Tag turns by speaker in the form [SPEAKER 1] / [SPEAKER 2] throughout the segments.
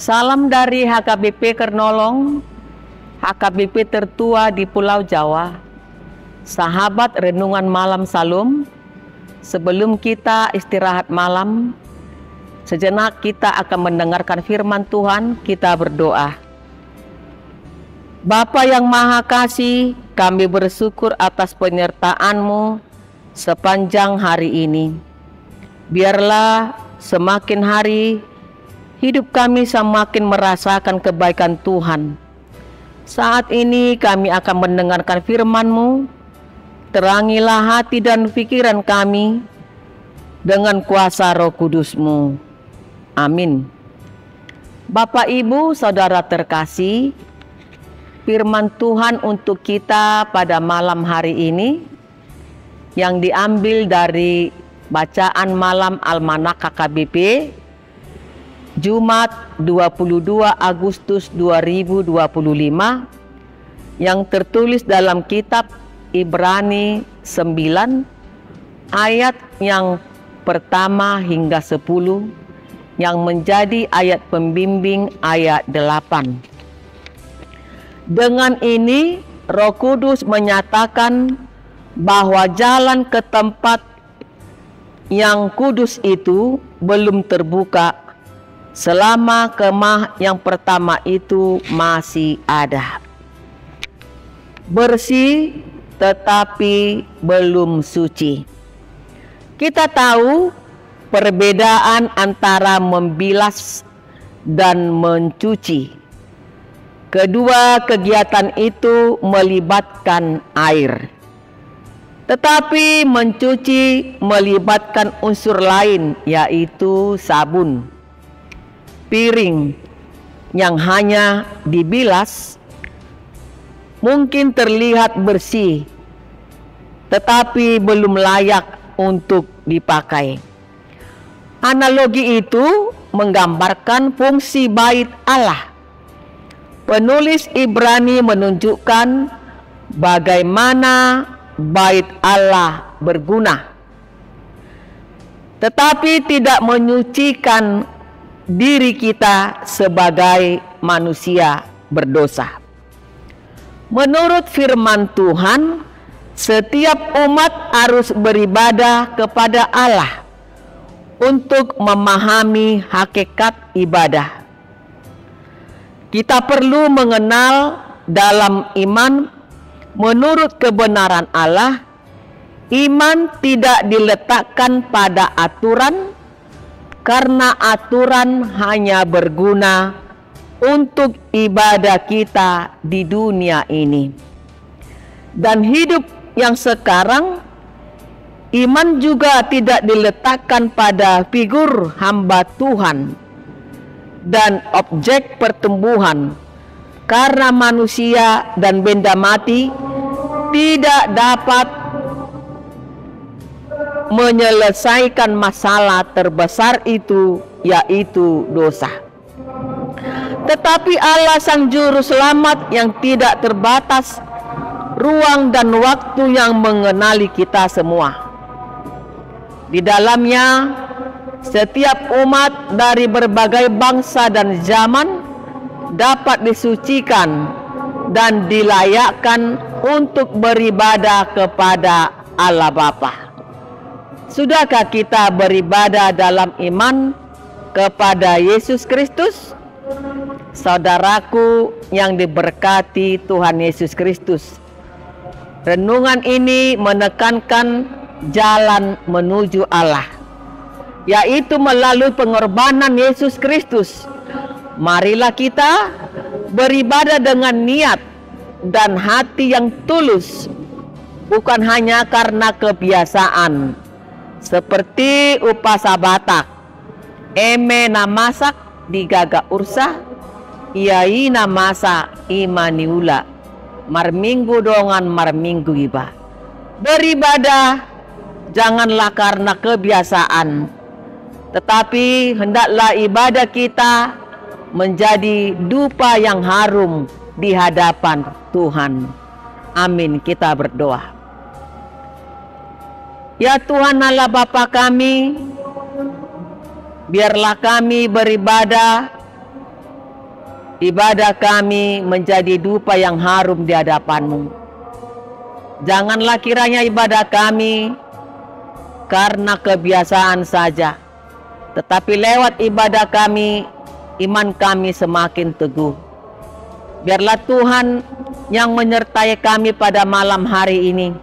[SPEAKER 1] Salam dari HKBP Kernolong, HKBP tertua di Pulau Jawa. Sahabat Renungan Malam Salum, sebelum kita istirahat malam, sejenak kita akan mendengarkan firman Tuhan. Kita berdoa. Bapa yang Maha Kasih, kami bersyukur atas penyertaan-Mu sepanjang hari ini. Biarlah semakin hari hidup kami semakin merasakan kebaikan Tuhan. Saat ini kami akan mendengarkan firman-Mu. Terangilah hati dan pikiran kami dengan kuasa Roh Kudus-Mu. Amin. Bapak, Ibu, Saudara terkasih, firman Tuhan untuk kita pada malam hari ini yang diambil dari bacaan malam Almanak KKBP Jumat 22 Agustus 2025 yang tertulis dalam kitab Ibrani 9 ayat yang pertama hingga 10 yang menjadi ayat pembimbing ayat 8. Dengan ini Roh Kudus menyatakan bahwa jalan ke tempat yang kudus itu belum terbuka selama kemah yang pertama itu masih ada. Bersih tetapi belum suci. Kita tahu perbedaan antara membilas dan mencuci. Kedua kegiatan itu melibatkan air. Tetapi mencuci melibatkan unsur lain, yaitu sabun. Piring yang hanya dibilas mungkin terlihat bersih, tetapi belum layak untuk dipakai. Analogi itu menggambarkan fungsi bait Allah. Penulis Ibrani menunjukkan bagaimana bait Allah berguna, tetapi tidak menyucikan diri kita sebagai manusia berdosa. Menurut firman Tuhan, setiap umat harus beribadah kepada Allah untuk memahami hakikat ibadah. Kita perlu mengenal dalam iman. Menurut kebenaran Allah, iman tidak diletakkan pada aturan, karena aturan hanya berguna untuk ibadah kita di dunia ini. Dan hidup yang sekarang, iman juga tidak diletakkan pada figur hamba Tuhan dan objek pertumbuhan, karena manusia dan benda mati tidak dapat menyelesaikan masalah terbesar itu, yaitu dosa. Tetapi Allah Sang Juru Selamat yang tidak terbatas ruang dan waktu yang mengenali kita semua. Di dalamnya setiap umat dari berbagai bangsa dan zaman dapat disucikan dan dilayakkan untuk beribadah kepada Allah Bapa. Sudahkah kita beribadah dalam iman kepada Yesus Kristus? Saudaraku yang diberkati Tuhan Yesus Kristus, renungan ini menekankan jalan menuju Allah, yaitu melalui pengorbanan Yesus Kristus. Marilah kita beribadah dengan niat dan hati yang tulus, bukan hanya karena kebiasaan, seperti upasa Batak, eme namasak di gaga ursa, iai namasa imaniula, marminggu dongan marminggu iba. Beribadah janganlah karena kebiasaan, tetapi hendaklah ibadah kita menjadi dupa yang harum di hadapan Tuhan. Amin. Kita berdoa. Ya Tuhan Allah Bapa kami, biarlah kami beribadah ibadah kami menjadi dupa yang harum di hadapan-Mu. Janganlah kiranya ibadah kami karena kebiasaan saja, tetapi lewat ibadah kami, iman kami semakin teguh. Biarlah Tuhan yang menyertai kami pada malam hari ini,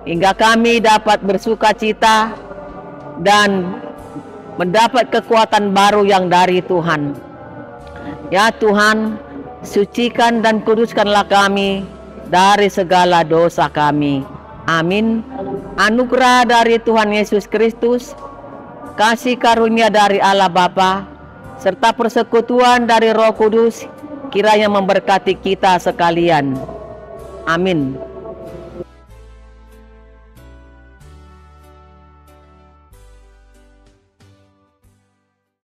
[SPEAKER 1] hingga kami dapat bersuka cita dan mendapat kekuatan baru yang dari Tuhan. Ya Tuhan, sucikan dan kuduskanlah kami dari segala dosa kami. Amin. Anugerah dari Tuhan Yesus Kristus, kasih karunia dari Allah Bapa, serta persekutuan dari Roh Kudus kiranya memberkati kita sekalian. Amin.